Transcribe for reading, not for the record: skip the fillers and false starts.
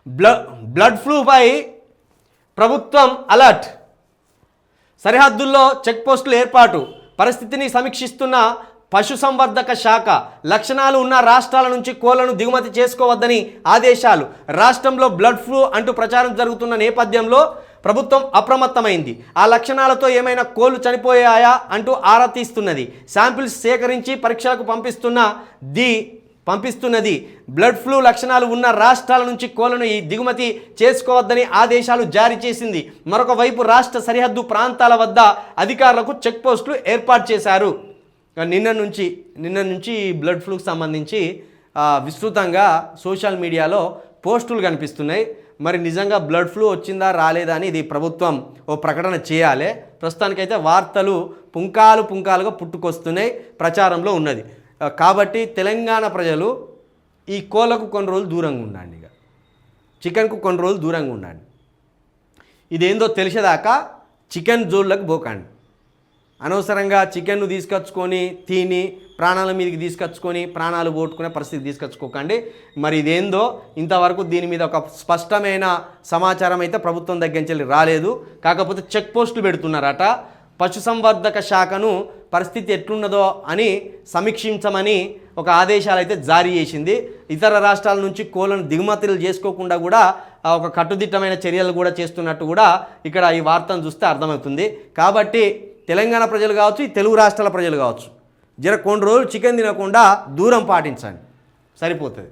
Blood ఫ్లూపై ప్రభుత్వం alert. సరిహద్దుల్లో check పోస్టులు ఏర్పాటు. పరిస్థితిని సమీక్షిస్తున్న పశుసంవర్ధక శాఖ. లక్షణాలు ఉన్న రాష్ట్రాల నుంచి కోళ్లను దిగుమతి చేసుకోవద్దని ఆదేశాలు. రాష్ట్రంలో బ్లడ్ ఫ్లూ అంటూ ప్రచారం జరుగుతున్న నేపథ్యంలో ప్రభుత్వం అప్రమత్తమైంది. ఆ లక్షణాలతో ఏమైనా కోళ్లు చనిపోయాయా అంటూ ఆరా తీస్తున్నది. శాంపిల్స్ సేకరించి పరీక్షలకు పంపిస్తున్నది. బ్లడ్ ఫ్లూ లక్షణాలు ఉన్న రాష్ట్రాల నుంచి కోళ్లను దిగుమతి చేసుకోవద్దని ఆదేశాలు జారీ చేసింది. మరొక వైపు రాష్ట్ర సరిహద్దు ప్రాంతాల వద్ద అధికారులకు చెక్ పోస్టులు ఏర్పాటు చేశారు. నిన్న నుంచి బ్లడ్ ఫ్లూకి సంబంధించి విస్తృతంగా సోషల్ మీడియాలో పోస్టులు కనిపిస్తున్నాయి. మరి నిజంగా బ్లడ్ ఫ్లూ వచ్చిందా రాలేదా అని ఇది ప్రభుత్వం ఓ ప్రకటన చేయాలి. ప్రస్తుతానికైతే వార్తలు పుంకాలుగా పుట్టుకొస్తున్నాయి, ప్రచారంలో ఉన్నది. కాబట్టి తెలంగాణ ప్రజలు ఈ కోళ్ళకు కొన్ని రోజులు దూరంగా ఉండండి, ఇక చికెన్కు కొన్ని రోజులు దూరంగా ఉండండి. ఇదేందో తెలిసేదాకా చికెన్ జోళ్ళకు పోకండి. అనవసరంగా చికెన్ను తీసుకొచ్చుకొని తిని ప్రాణాల మీదకి తీసుకొచ్చుకొని ప్రాణాలు పోగొట్టుకునే పరిస్థితి తీసుకొచ్చుకోకండి. మరి ఇదేందో ఇంతవరకు దీని మీద ఒక స్పష్టమైన సమాచారం అయితే ప్రభుత్వం దగ్గర నుంచి రాలేదు. కాకపోతే చెక్ పోస్టులు పెడుతున్నారట. పశుసంవర్ధక శాఖను పరిస్థితి ఎట్లున్నదో అని సమీక్షించమని ఒక ఆదేశాలు అయితే జారీ చేసింది. ఇతర రాష్ట్రాల నుంచి కోళ్లను దిగుమతులు చేసుకోకుండా కూడా ఒక కట్టుదిట్టమైన చర్యలు కూడా చేస్తున్నట్టు కూడా ఇక్కడ ఈ వార్తను చూస్తే అర్థమవుతుంది. కాబట్టి తెలంగాణ ప్రజలు కావచ్చు, ఈ తెలుగు రాష్ట్రాల ప్రజలు కావచ్చు, కొన్ని రోజులు చికెన్ తినకుండా దూరం పాటించండి, సరిపోతుంది.